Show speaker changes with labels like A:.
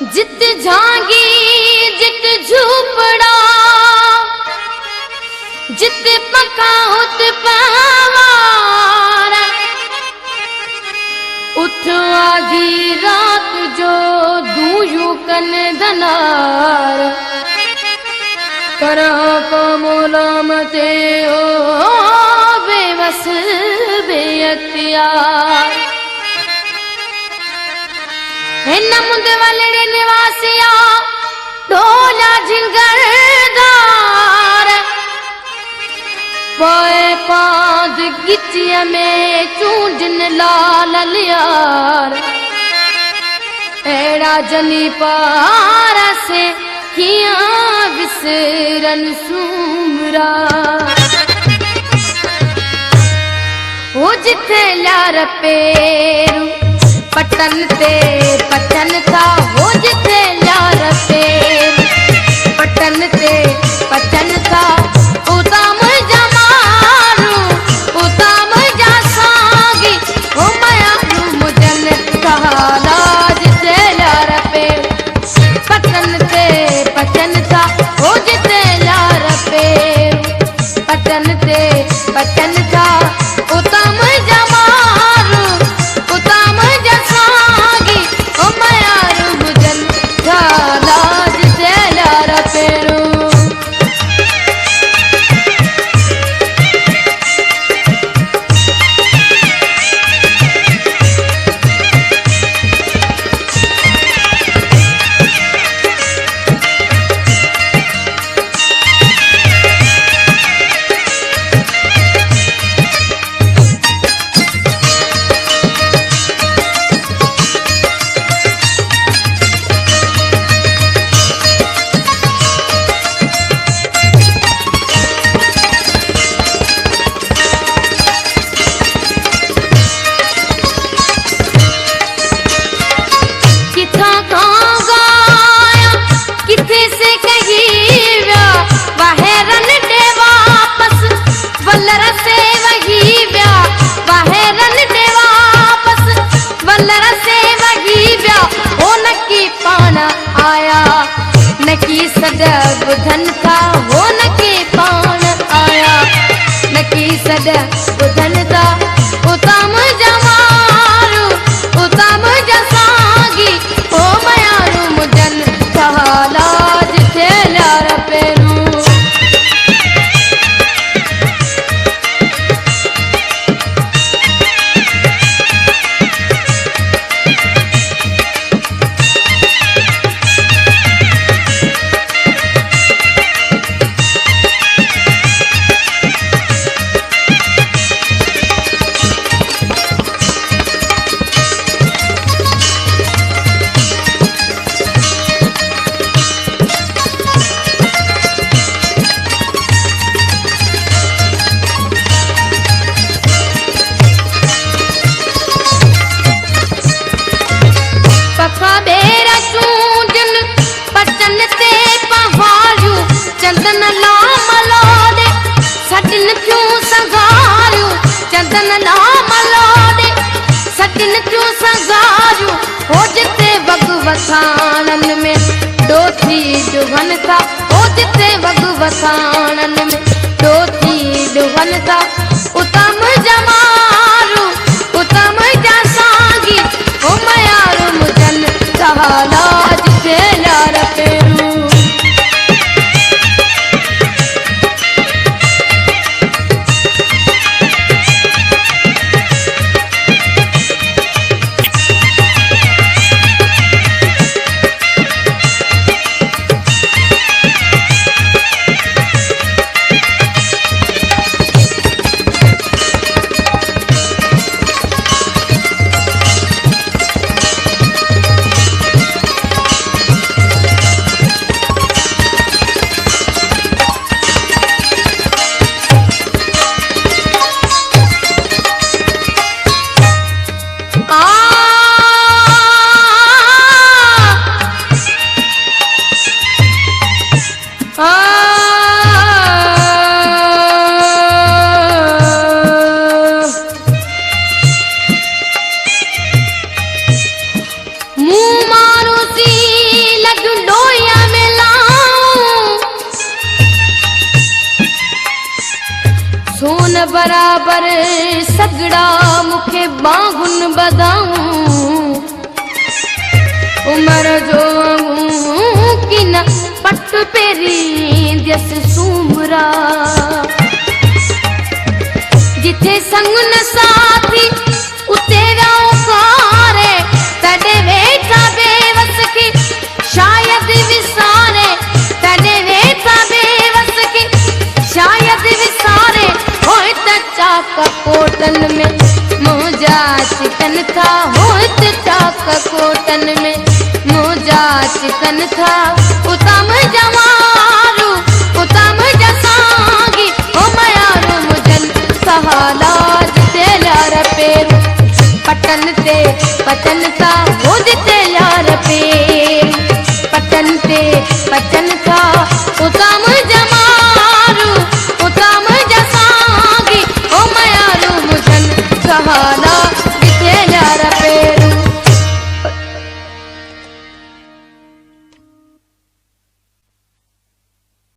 A: जित झांगी जित झूपड़ा जित पका उत पवारा उठ आधी रात जो दूयू कन धनार करा को मोलामते ओ बेबस बेअख्तियार हिन मुंद वलड़े निवासिया ढोला झिंगरदार पोए पाद गिचिया में चूंडन लाल लियार एड़ा जनी पारा से किया विसरन सुमरा वो जिथे लार पेरू पटन ते पचन था वो जिथे लार पेरू पटन ते पचन था उताम जमारू उताम जा सांगी वो मयारू मुजन कहाला जिथे लार पेरू पटन ते पचन था वो जिथे लार पेरू पटन ते पचन था उताम जमारू उताम जा सांगी वो मयारू मुजन कहाला जिथे लार पेरू बुधन था वो न के पान आया न की सदा बुधन था उताम जमारू उताम जसागी ओ मयारू मुजन कहाला जिथे लार पेरू चंदन लाम लोडे सटिन क्यों संगारू चंदन लाम लोडे सटिन क्यों संगारू हो जिते भगवतानन में डोथी दुभन था हो जिते भगवतानन में डोथी दुभन था उतम जमारू उतम जासागी ओ मयारू मुजन कहाला जिथे लार पेरू न बराबर सगड़ा मुखे बाहुन बधाऊं उमर जो की न पट पेरी जस सूमरा जिथे संग न साथी उते रौकारे तड़े वेठा बेवस की शायद विसारे तड़े वेठा बेवस की शायद विसारे होए त चाक कोटन में मोजा चिकन था होए त चाक कोटन में मोजा चिकन था उतम जमारू उतम जसांगी ओ मयारू मुजन सहाला जिते यार पेरू पटन था वो जिते यार पेरू पटन था उतम जमारू उतम जसांगी ओ मयारू मुजन सहाला